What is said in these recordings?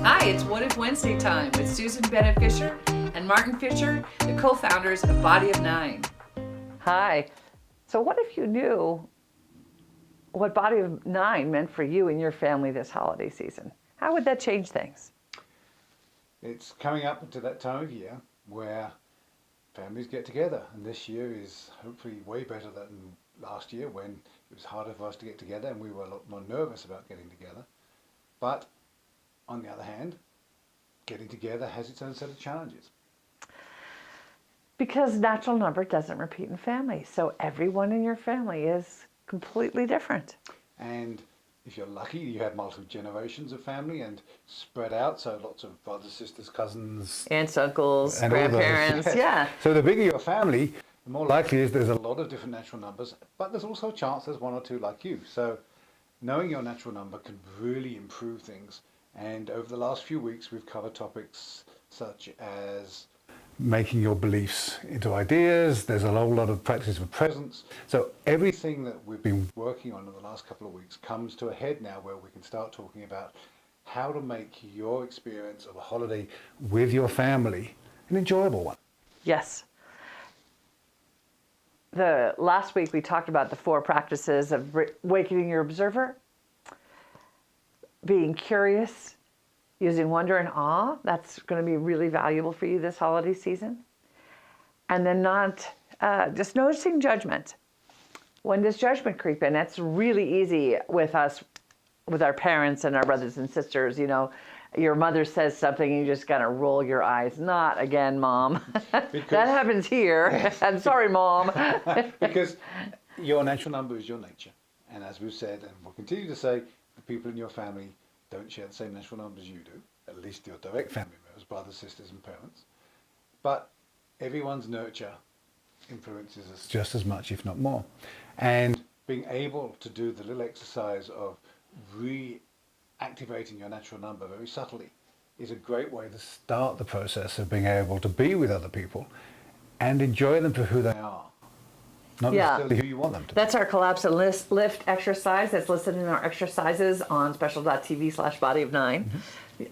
Hi, it's What If Wednesday time with Susan Bennett Fisher and Martin Fisher, the co-founders of Body of Nine. Hi. So what if you knew what Body of Nine meant for you and your family this holiday season? How would that change things? It's coming up to that time of year where families get together, and this year is hopefully way better than last year when it was harder for us to get together and we were a lot more nervous about getting together. But on the other hand, getting together has its own set of challenges. Because natural number doesn't repeat in families, so everyone in your family is completely different. And if you're lucky, you have multiple generations of family and spread out, so lots of brothers, sisters, cousins, Aunts, uncles, and all those, grandparents, yes. yeah. So the bigger your family, the more likely is there's a lot of different natural numbers, but there's also a chance there's one or two like you. So knowing your natural number can really improve things. And over the last few weeks, we've covered topics such as making your beliefs into ideas. There's a whole lot of practice with presence. So everything that we've been working on in the last couple of weeks comes to a head now where we can start talking about how to make your experience of a holiday with your family an enjoyable one. Yes. The last week we talked about the 4 practices of awakening your observer, being curious, using wonder and awe. That's going to be really valuable for you this holiday season. And then not just noticing judgment. When does judgment creep in? That's really easy with us, with our parents and our brothers and sisters. You know, your mother says something and you just gotta roll your eyes. Not again, Mom. That happens here. I'm sorry, Mom. Because your natural number is your nature. And as we've said, and we'll continue to say, the people in your family don't share the same natural numbers you do, at least your direct family members, brothers, sisters, and parents. But everyone's nurture influences us just as much, if not more. And being able to do the little exercise of reactivating your natural number very subtly is a great way to start the process of being able to be with other people and enjoy them for who they are. Not necessarily who you want them to be. That's our collapse and lift exercise that's listed in our exercises on special.tv/Body of Nine.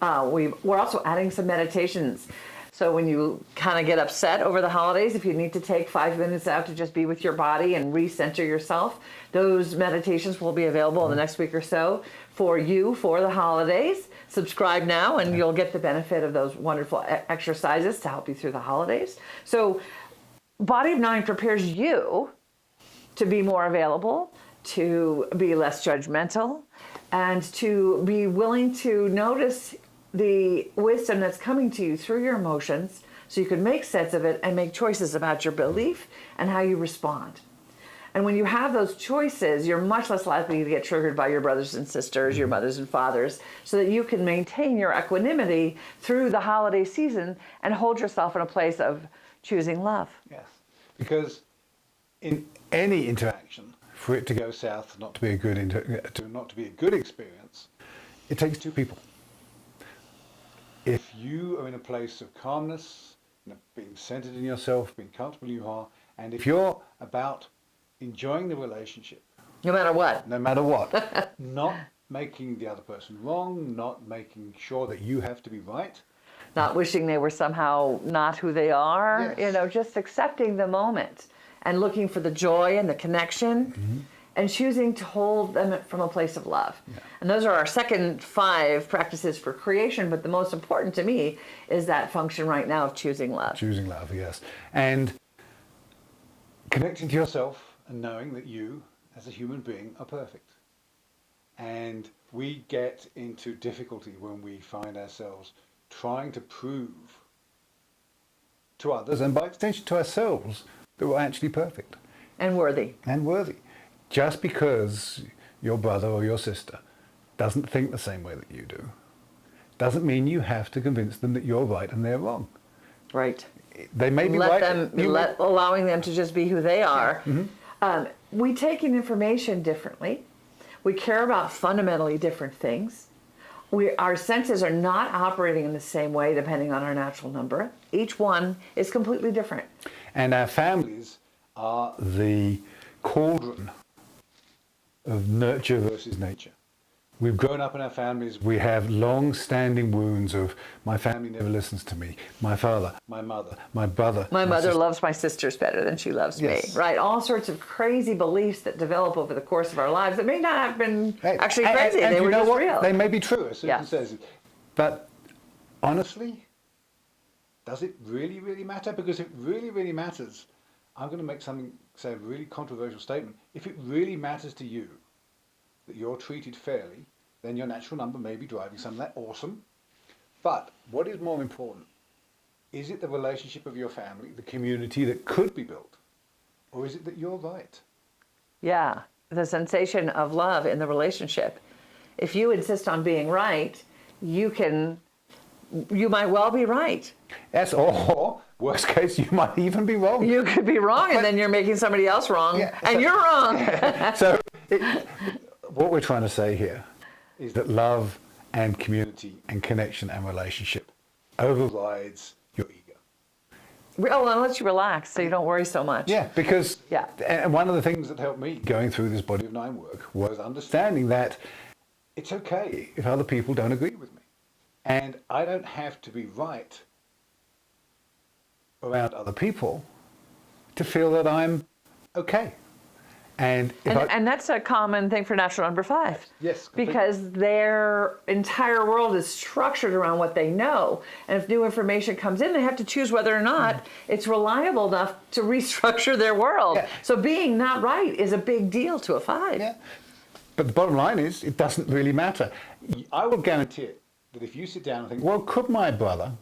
Mm-hmm. We're also adding some meditations. So when you kind of get upset over the holidays, if you need to take 5 minutes out to just be with your body and recenter yourself, those meditations will be available in the next week or so for you for the holidays. Subscribe now and you'll get the benefit of those wonderful exercises to help you through the holidays. So Body of Nine prepares you to be more available, to be less judgmental, and to be willing to notice the wisdom that's coming to you through your emotions so you can make sense of it and make choices about your belief and how you respond. And when you have those choices, you're much less likely to get triggered by your brothers and sisters, your mothers and fathers, so that you can maintain your equanimity through the holiday season and hold yourself in a place of choosing love. Yes, because in any interaction, for it to go south, not to be a good experience, it takes 2 people. If you are in a place of calmness, being centered in yourself, being comfortable you are, and if you're about enjoying the relationship, No matter what. not making the other person wrong, not making sure that you have to be right, not wishing they were somehow not who they are, yes. Just accepting the moment and looking for the joy and the connection and choosing to hold them from a place of love. Yeah. And those are our second 5 practices for creation, but the most important to me is that function right now of choosing love. Choosing love, yes. And connecting to yourself and knowing that you, as a human being, are perfect. And we get into difficulty when we find ourselves trying to prove to others, and by extension to ourselves, that we're actually perfect. And worthy. Just because your brother or your sister doesn't think the same way that you do, doesn't mean you have to convince them that you're right and they're wrong. Right. They may be right. Allowing them to just be who they are. Mm-hmm. We take in information differently. We care about fundamentally different things. Our senses are not operating in the same way depending on our natural number. Each one is completely different. And our families are the cauldron of nurture versus nature. We've grown up in our families. We have long-standing wounds of my family never listens to me, my father, my mother, my brother. My mother sister. loves my sisters better than she loves Yes. me, right? All sorts of crazy beliefs that develop over the course of our lives that may not have been actually crazy. And they you were know just what? real. They may be true, as Susan Yeah. says. But honestly, does it really, really matter? Because if it really, really matters, I'm going to say a really controversial statement. If it really matters to you that you're treated fairly, then your natural number may be driving some of that. Awesome. But what is more important? Is it the relationship of your family, the community that could be built? Or is it that you're right? Yeah, the sensation of love in the relationship. If you insist on being right, you might well be right. Yes, or worst case, you might even be wrong. You could be wrong, and then you're making somebody else wrong, Yeah, and you're wrong. So what we're trying to say here is that love and community and connection and relationship overrides your ego. Well, unless you relax, so you don't worry so much. Yeah, because Yeah. And one of the things that helped me going through this Body of Nine work was understanding that it's okay if other people don't agree with me. And I don't have to be right around other people to feel that I'm okay. And And that's a common thing for natural number 5. Yes, completely. Because their entire world is structured around what they know. And if new information comes in, they have to choose whether or not it's reliable enough to restructure their world. Yeah. So being not right is a big deal to a 5. Yeah. But the bottom line is, it doesn't really matter. I will guarantee it that if you sit down and think, well, could my brother,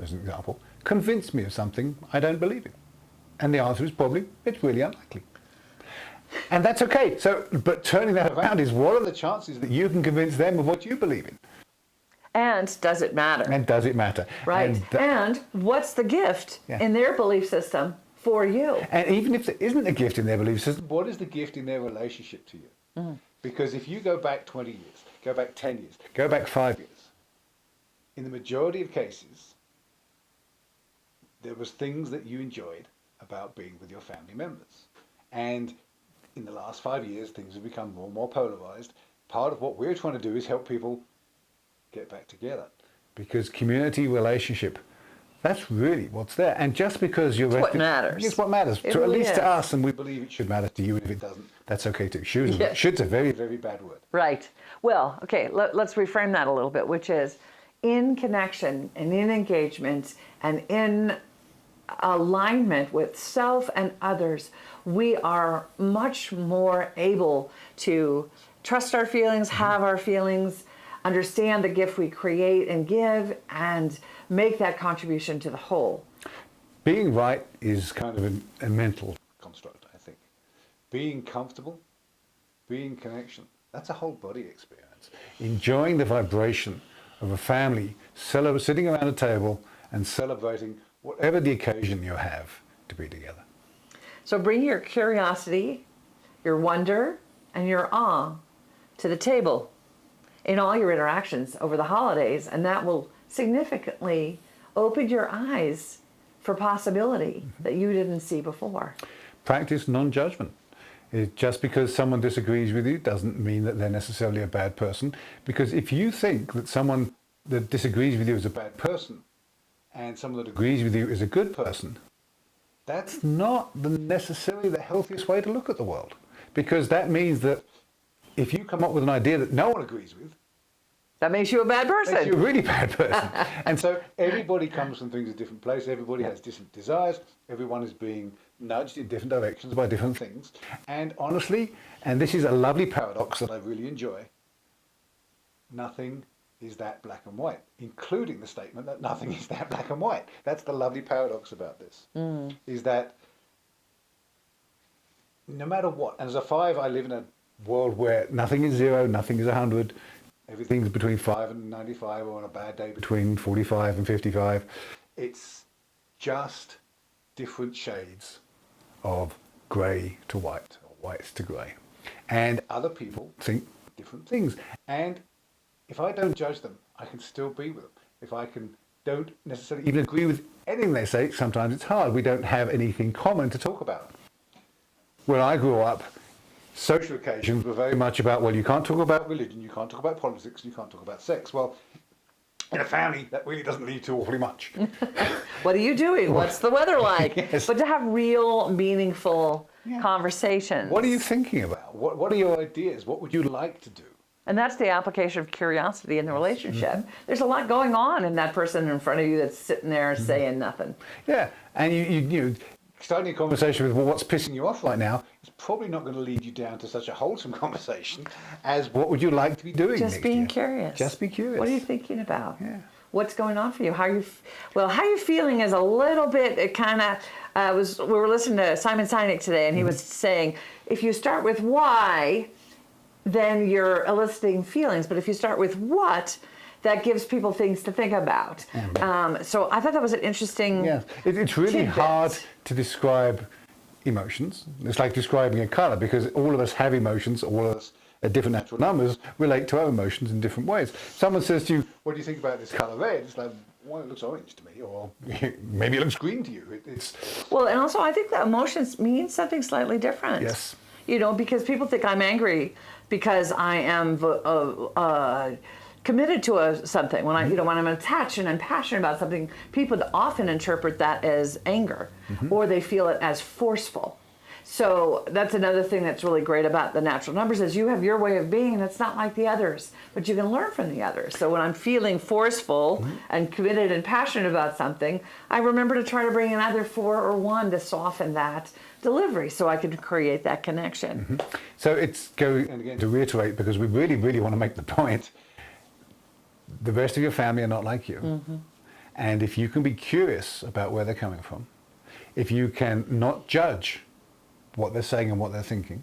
as an example, convince me of something I don't believe in? And the answer is probably, it's really unlikely. And that's okay. So, but turning that around is, what are the chances that you can convince them of what you believe in? And does it matter? And does it matter? Right. And, And what's the gift Yeah. in their belief system for you? and even if there isn't a gift in their belief system, what is the gift in their relationship to you? Because if you go back 20 years, go back 10 years, go back 5 years, in the majority of cases, there was things that you enjoyed about being with your family members. And in the last 5 years, things have become more and more polarized. Part of what we're trying to do is help people get back together. Because community relationship, that's really what's there. And just because you're... What matters. It's what matters. It At really least is. to us, and we believe it should matter to you. And if it doesn't, that's okay too. Yeah. Should's a very, very bad word. Right. Well, okay, let's reframe that a little bit, which is in connection and in engagement and in alignment with self and others, we are much more able to trust our feelings, have our feelings, understand the gift we create and give, and make that contribution to the whole. Being right is kind of a mental construct, I think. Being comfortable, being connection, that's a whole body experience. Enjoying the vibration of a family sitting around a table and celebrating whatever the occasion you have to be together. So bring your curiosity, your wonder, and your awe to the table in all your interactions over the holidays, and that will significantly open your eyes for possibility that you didn't see before. Practice non-judgment. Just because someone disagrees with you doesn't mean that they're necessarily a bad person. Because if you think that someone that disagrees with you is a bad person and someone that agrees with you is a good person, that's not necessarily the healthiest way to look at the world. Because that means that if you come up with an idea that no one agrees with, That makes you a bad person. makes you a really bad person. And so everybody comes from things in different places. Everybody has different desires. Everyone is being nudged in different directions by different things. And honestly, and this is a lovely paradox that I really enjoy, nothing is that black and white, including the statement that nothing is that black and white. That's the lovely paradox about this, is that no matter what, and as a 5, I live in a world where nothing is 0, nothing is 100, everything's between 5 and 95, or on a bad day between 45 and 55. It's just different shades of grey to white, or white to grey. And other people think different things. And if I don't judge them, I can still be with them. If I don't necessarily even agree with anything they say, sometimes it's hard. We don't have anything common to talk about. When I grew up, social occasions were very much about, well, you can't talk about religion, you can't talk about politics, you can't talk about sex. Well, in a family, that really doesn't lead to awfully much. What are you doing? What's the weather like? Yes. But to have real, meaningful conversations. What are you thinking about? What are your ideas? What would you like to do? And that's the application of curiosity in the relationship. There's a lot going on in that person in front of you that's sitting there saying nothing. Yeah, and you starting a conversation with, well, what's pissing you off right now, is probably not going to lead you down to such a wholesome conversation as what would you like to be doing Just next being year? curious. Just be curious. What are you thinking about? Yeah. What's going on for you? How you feeling is a little bit. It kind of we were listening to Simon Sinek today, and he was saying if you start with why, then you're eliciting feelings. But if you start with what, that gives people things to think about. So I thought that was an interesting. Yeah, it's really tidbit. hard to describe emotions. It's like describing a color, because all of us have emotions. All of us at different natural numbers relate to our emotions in different ways. Someone says to you, what do you think about this color red? It's like, well, it looks orange to me, or maybe it looks green to you. Well, and also I think that emotions mean something slightly different. Yes. You know, because people think I'm angry because I am committed to something. When when I'm attached and I'm passionate about something, people often interpret that as anger, or they feel it as forceful. So that's another thing that's really great about the natural numbers is you have your way of being, and it's not like the others, but you can learn from the others. So when I'm feeling forceful and committed and passionate about something, I remember to try to bring another 4 or 1 to soften that delivery so I could create that connection. So it's going, and again, to reiterate, because we really, really want to make the point, the rest of your family are not like you. And if you can be curious about where they're coming from, if you can not judge what they're saying and what they're thinking,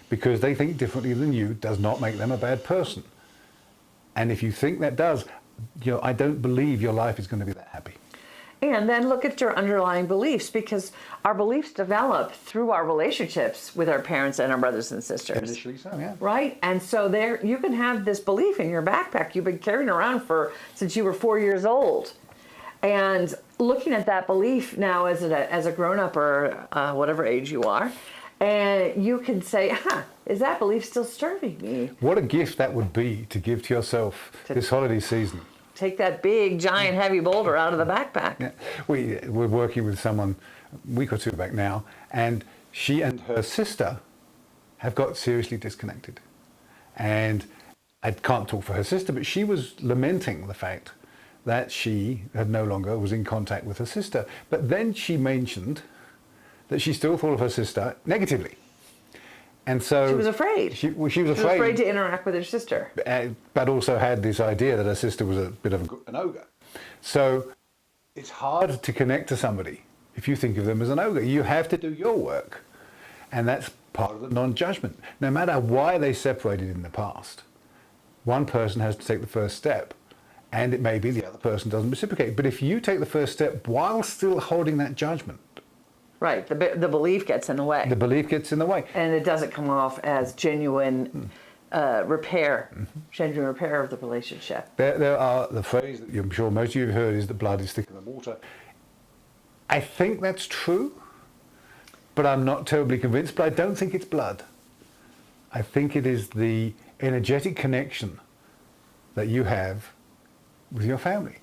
because they think differently than you, does not make them a bad person. And if you think that does, I don't believe your life is going to be that happy. And then look at your underlying beliefs, because our beliefs develop through our relationships with our parents and our brothers and sisters. Initially so, yeah. Right? And so there you can have this belief in your backpack you've been carrying around since you were 4 years old. And looking at that belief now as a grown-up or whatever age you are, and you can say, is that belief still serving me? What a gift that would be to give to yourself this holiday season. Take that big, giant, heavy boulder out of the backpack. Yeah. We're working with someone a week or two back now, and she and her sister have got seriously disconnected. And I can't talk for her sister, but she was lamenting the fact that she had no longer was in contact with her sister. But then she mentioned that she still thought of her sister negatively. And so she was afraid. She was afraid. She was afraid to interact with her sister. But also had this idea that her sister was a bit of an ogre. So it's hard to connect to somebody if you think of them as an ogre. You have to do your work. And that's part of the non-judgment. No matter why they separated in the past, one person has to take the first step. And it may be the other person doesn't reciprocate. But if you take the first step while still holding that judgment. Right, the belief gets in the way. The belief gets in the way. And it doesn't come off as genuine repair, genuine repair of the relationship. There are, the phrase that I'm sure most of you have heard is that blood is thicker than water. I think that's true, but I'm not terribly convinced. But I don't think it's blood. I think it is the energetic connection that you have with your family.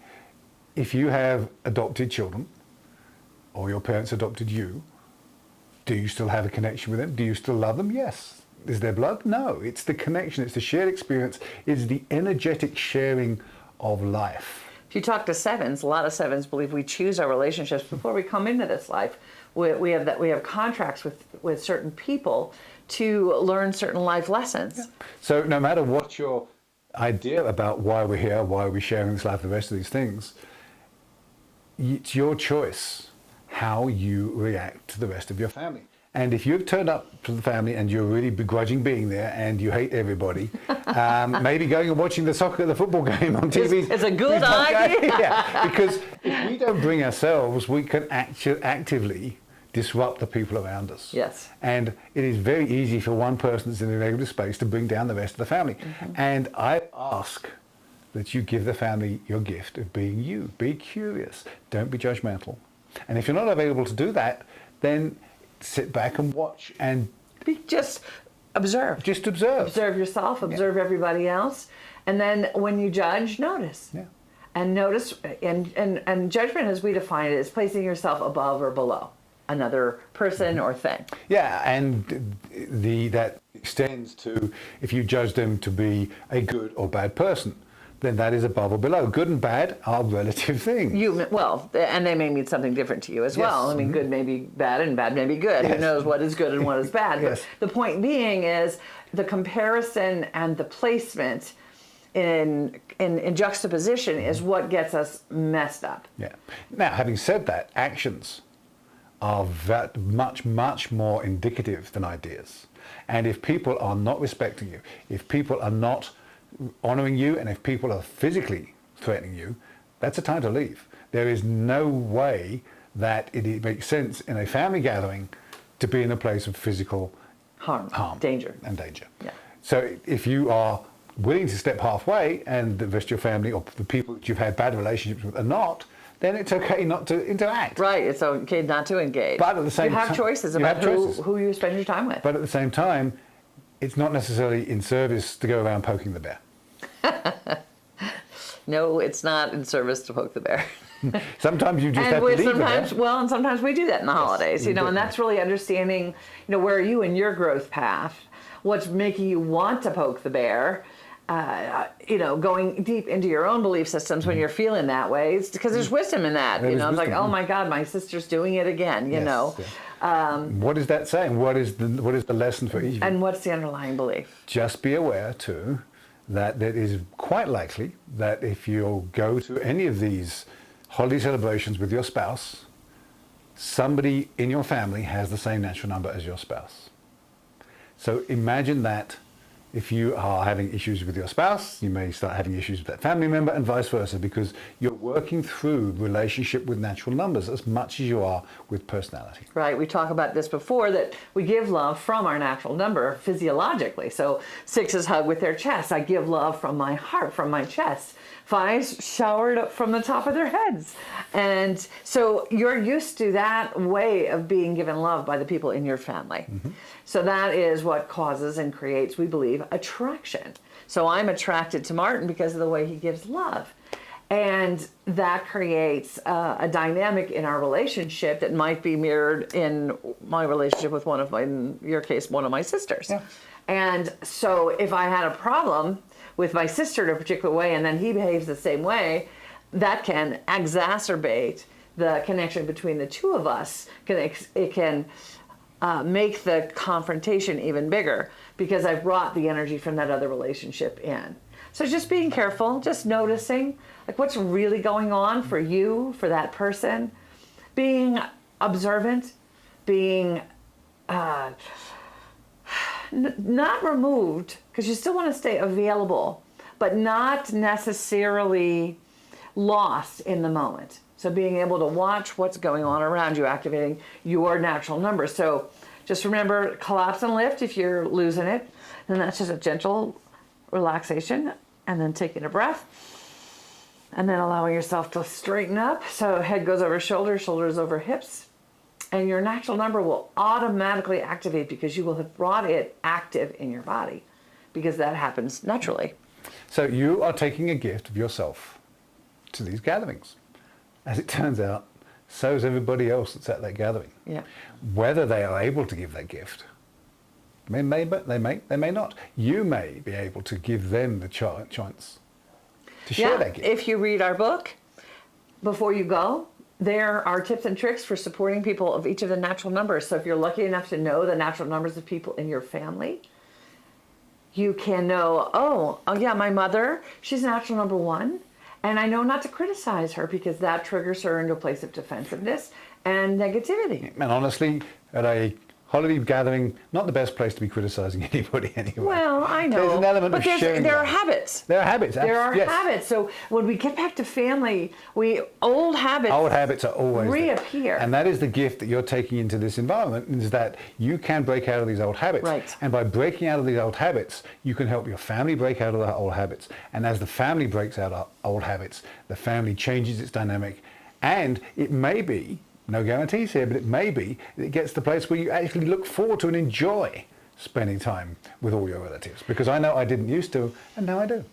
If you have adopted children, or your parents adopted you, do you still have a connection with them? Do you still love them? Yes. Is there blood? No. It's the connection. It's the shared experience. It's the energetic sharing of life. If you talk to sevens, a lot of sevens believe we choose our relationships before we come into this life. We have contracts with certain people to learn certain life lessons. Yeah. So no matter what your idea about why we're here, why we're sharing this life, the rest of these things, it's your choice how you react to the rest of your family. And if you've turned up to the family and you're really begrudging being there and you hate everybody, maybe going and watching the football game on TV. It's a good idea. Yeah, because if we don't bring ourselves, we can actively disrupt the people around us. Yes. And it is very easy for one person that's in a negative space to bring down the rest of the family. And I ask that you give the family your gift of being you. Be curious. Don't be judgmental. And if you're not available to do that, then sit back and watch and Just observe. Just observe. Observe yourself, observe everybody else. And then when you judge, notice. Yeah. And notice, and judgment as we define it is placing yourself above or below another person or thing. Yeah, and that extends to if you judge them to be a good or bad person, then that is above or below. Good and bad are relative things. And they may mean something different to you as well. I mean, good may be bad and bad may be good. Yes. Who knows what is good and what is bad? Yes. But the point being is the comparison and the placement in juxtaposition is what gets us messed up. Yeah. Now, having said that, actions are much, much more indicative than ideas. And if people are not respecting you, if people are not honoring you, and if people are physically threatening you, that's a time to leave. There is no way that it makes sense in a family gathering to be in a place of physical harm, danger. Yeah. So if you are willing to step halfway and the rest of your family or the people that you've had bad relationships with are not, then it's okay not to interact. Right, it's okay not to engage. But at the same time, you have choices about who you spend your time with. But at the same time, it's not necessarily in service to go around poking the bear. No, it's not in service to poke the bear. Sometimes you just have to leave the bear. Well, and sometimes we do that in the holidays, and that's really understanding, where are you in your growth path? What's making you want to poke the bear? Going deep into your own belief systems when you're feeling that way, it's because there's wisdom in that. It's like, oh my God, my sister's doing it again. What is that saying? What is the lesson for each of you? And what's the underlying belief? Just be aware too that it is quite likely that if you go to any of these holiday celebrations with your spouse, somebody in your family has the same natural number as your spouse. So imagine that. If you are having issues with your spouse, you may start having issues with that family member and vice versa, because you're working through relationship with natural numbers as much as you are with personality. Right. We talked about this before, that we give love from our natural number physiologically. So 6s hug with their chest. I give love from my heart, from my chest. 5s showered up from the top of their heads. And so you're used to that way of being given love by the people in your family. Mm-hmm. So that is what causes and creates, we believe, attraction. So I'm attracted to Martin because of the way he gives love. And that creates a dynamic in our relationship that might be mirrored in my relationship with in your case, one of my sisters. Yeah. And so if I had a problem with my sister in a particular way, and then he behaves the same way, that can exacerbate the connection between the two of us. It can make the confrontation even bigger because I've brought the energy from that other relationship in. So just being careful, just noticing like what's really going on for you, for that person, being observant, being not removed, because you still want to stay available, but not necessarily lost in the moment. So being able to watch what's going on around you, activating your natural number. So just remember, collapse and lift if you're losing it. And that's just a gentle relaxation. And then taking a breath. And then allowing yourself to straighten up. So head goes over shoulders, shoulders over hips. And your natural number will automatically activate because you will have brought it active in your body, because that happens naturally. So you are taking a gift of yourself to these gatherings. As it turns out, so is everybody else that's at that gathering. Yeah. Whether they are able to give that gift, they may not. You may be able to give them the chance to share that gift. If you read our book before you go, there are tips and tricks for supporting people of each of the natural numbers. So if you're lucky enough to know the natural numbers of people in your family, you can know, oh yeah, my mother, she's natural number 1. And I know not to criticize her because that triggers her into a place of defensiveness and negativity. And honestly, at a holiday gathering, not the best place to be criticizing anybody anyway. Well, I know. There's an element of sharing. There are habits. There are habits. There are habits. So when we get back to family, old habits are always reappear. There. And that is the gift that you're taking into this environment, is that you can break out of these old habits. Right. And by breaking out of these old habits, you can help your family break out of the old habits. And as the family breaks out of old habits, the family changes its dynamic. And it may be, no guarantees here, but it may be that it gets to the place where you actually look forward to and enjoy spending time with all your relatives? Because I know I didn't used to, and now I do.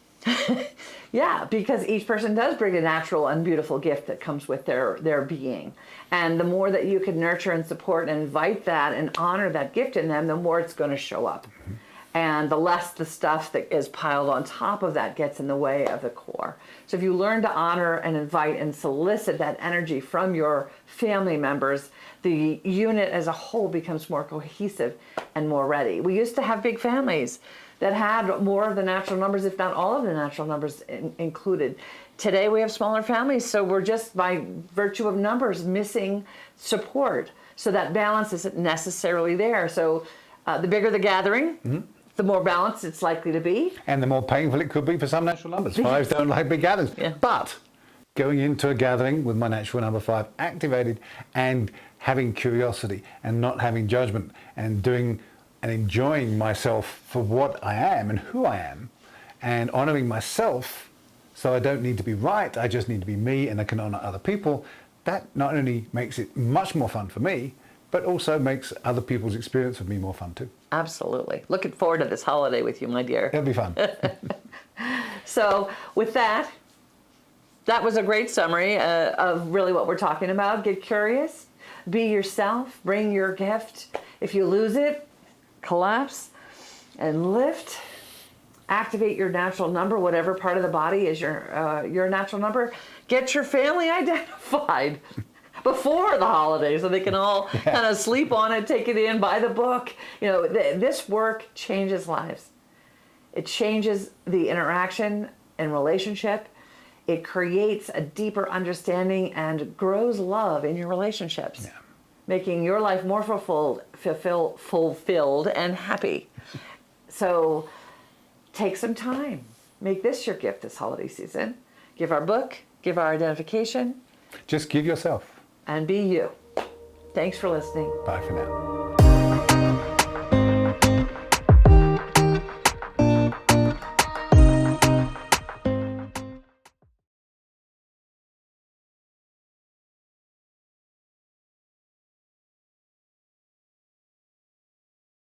Yeah, because each person does bring a natural and beautiful gift that comes with their being. And the more that you can nurture and support and invite that and honor that gift in them, the more it's going to show up. Mm-hmm. And the less the stuff that is piled on top of that gets in the way of the core. So if you learn to honor and invite and solicit that energy from your family members, the unit as a whole becomes more cohesive and more ready. We used to have big families that had more of the natural numbers, if not all of the natural numbers included. Today we have smaller families, so we're just by virtue of numbers missing support. So that balance isn't necessarily there. So the bigger the gathering, mm-hmm. the more balanced it's likely to be. And the more painful it could be for some natural numbers. Fives don't like big gatherings. Yeah. But going into a gathering with my natural number 5 activated and having curiosity and not having judgment and doing and enjoying myself for what I am and who I am and honoring myself, so I don't need to be right, I just need to be me, and I can honor other people. That not only makes it much more fun for me, but also makes other people's experience of me more fun too. Absolutely. Looking forward to this holiday with you, my dear. It'll be fun. So with that was a great summary of really what we're talking about. Get curious, be yourself, bring your gift. If you lose it, collapse and lift. Activate your natural number, whatever part of the body is your natural number. Get your family identified before the holidays so they can all kind of sleep on it, take it in, buy the book. You know, this work changes lives. It changes the interaction and relationship. It creates a deeper understanding and grows love in your relationships. Yeah. Making your life more fulfilled and happy. So take some time. Make this your gift this holiday season. Give our book, give our identification. Just give yourself. And be you. Thanks for listening. Bye for now.